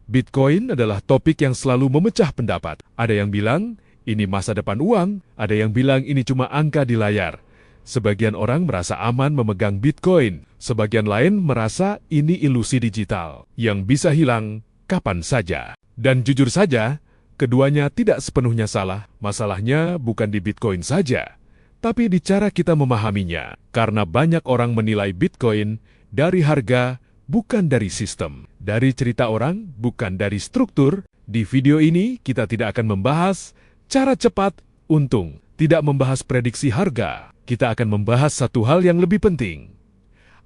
Bitcoin adalah topik yang selalu memecah pendapat. Ada yang bilang, ini masa depan uang, ada yang bilang ini cuma angka di layar. Sebagian orang merasa aman memegang Bitcoin, sebagian lain merasa ini ilusi digital, yang bisa hilang kapan saja. Dan jujur saja, keduanya tidak sepenuhnya salah. Masalahnya bukan di Bitcoin saja, tapi di cara kita memahaminya. Karena banyak orang menilai Bitcoin dari harga, bukan dari sistem. Dari cerita orang, bukan dari struktur. Di video ini, kita tidak akan membahas cara cepat untung. Tidak membahas prediksi harga. Kita akan membahas satu hal yang lebih penting.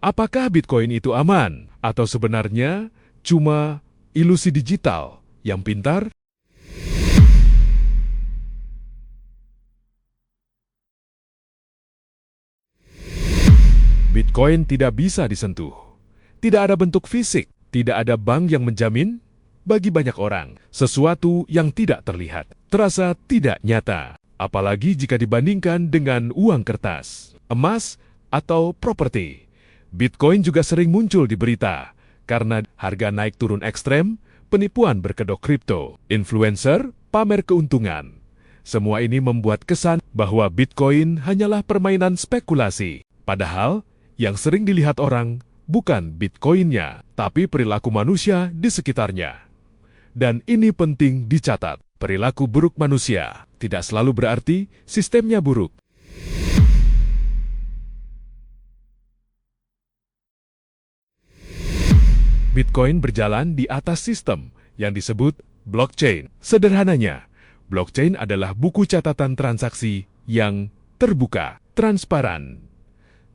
Apakah Bitcoin itu aman? Atau sebenarnya cuma ilusi digital yang pintar? Bitcoin tidak bisa disentuh. Tidak ada bentuk fisik, tidak ada bank yang menjamin. Bagi banyak orang, sesuatu yang tidak terlihat, terasa tidak nyata. Apalagi jika dibandingkan dengan uang kertas, emas, atau properti. Bitcoin juga sering muncul di berita, karena harga naik turun ekstrem, penipuan berkedok kripto, influencer, pamer keuntungan. Semua ini membuat kesan bahwa Bitcoin hanyalah permainan spekulasi. Padahal, yang sering dilihat orang bukan Bitcoin-nya, tapi perilaku manusia di sekitarnya. Dan ini penting dicatat, perilaku buruk manusia tidak selalu berarti sistemnya buruk. Bitcoin berjalan di atas sistem yang disebut blockchain. Sederhananya, blockchain adalah buku catatan transaksi yang terbuka, transparan.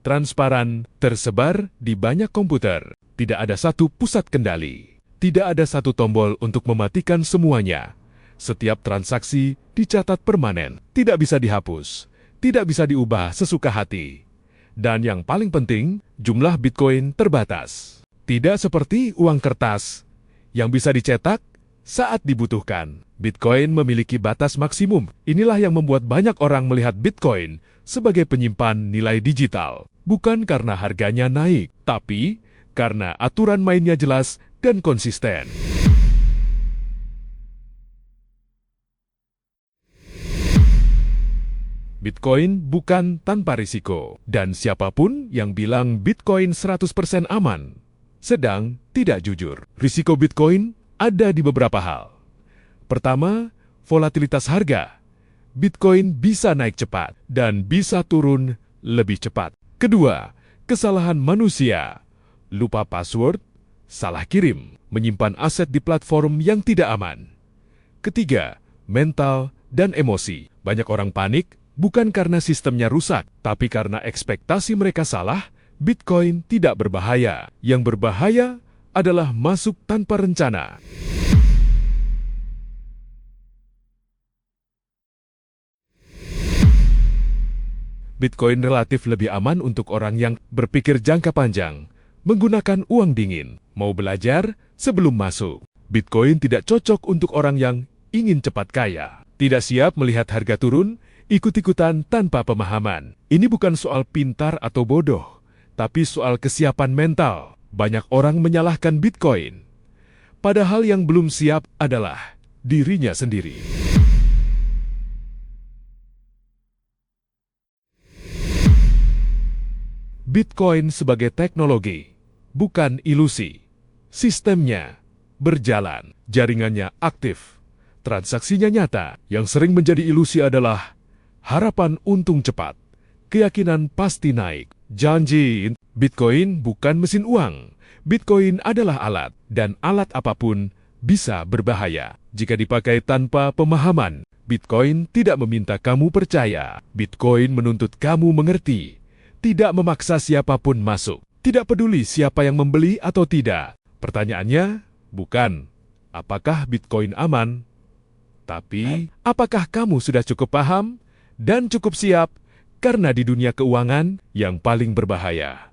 Transparan, tersebar di banyak komputer. Tidak ada satu pusat kendali. Tidak ada satu tombol untuk mematikan semuanya. Setiap transaksi dicatat permanen, tidak bisa dihapus, tidak bisa diubah sesuka hati. Dan yang paling penting, jumlah Bitcoin terbatas. Tidak seperti uang kertas yang bisa dicetak saat dibutuhkan. Bitcoin memiliki batas maksimum. Inilah yang membuat banyak orang melihat Bitcoin sebagai penyimpan nilai digital. Bukan karena harganya naik, tapi karena aturan mainnya jelas dan konsisten. Bitcoin bukan tanpa risiko, dan siapapun yang bilang Bitcoin 100% aman, sedang tidak jujur. Risiko Bitcoin ada di beberapa hal. Pertama, volatilitas harga. Bitcoin bisa naik cepat dan bisa turun lebih cepat. Kedua, kesalahan manusia. Lupa password, salah kirim, menyimpan aset di platform yang tidak aman. Ketiga, mental dan emosi. Banyak orang panik bukan karena sistemnya rusak, tapi karena ekspektasi mereka salah. Bitcoin tidak berbahaya. Yang berbahaya adalah masuk tanpa rencana. Bitcoin relatif lebih aman untuk orang yang berpikir jangka panjang, menggunakan uang dingin, mau belajar sebelum masuk. Bitcoin tidak cocok untuk orang yang ingin cepat kaya, tidak siap melihat harga turun, ikut-ikutan tanpa pemahaman. Ini bukan soal pintar atau bodoh, tapi soal kesiapan mental. Banyak orang menyalahkan Bitcoin, padahal yang belum siap adalah dirinya sendiri. Bitcoin sebagai teknologi, bukan ilusi. Sistemnya berjalan, jaringannya aktif, transaksinya nyata. Yang sering menjadi ilusi adalah harapan untung cepat, keyakinan pasti naik, janji. Bitcoin bukan mesin uang. Bitcoin adalah alat, dan alat apapun bisa berbahaya jika dipakai tanpa pemahaman. Bitcoin tidak meminta kamu percaya. Bitcoin menuntut kamu mengerti. Tidak memaksa siapapun masuk. Tidak peduli siapa yang membeli atau tidak. Pertanyaannya bukan apakah Bitcoin aman, tapi apakah kamu sudah cukup paham dan cukup siap? Karena di dunia keuangan yang paling berbahaya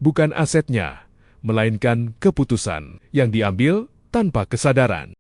bukan asetnya, melainkan keputusan yang diambil tanpa kesadaran.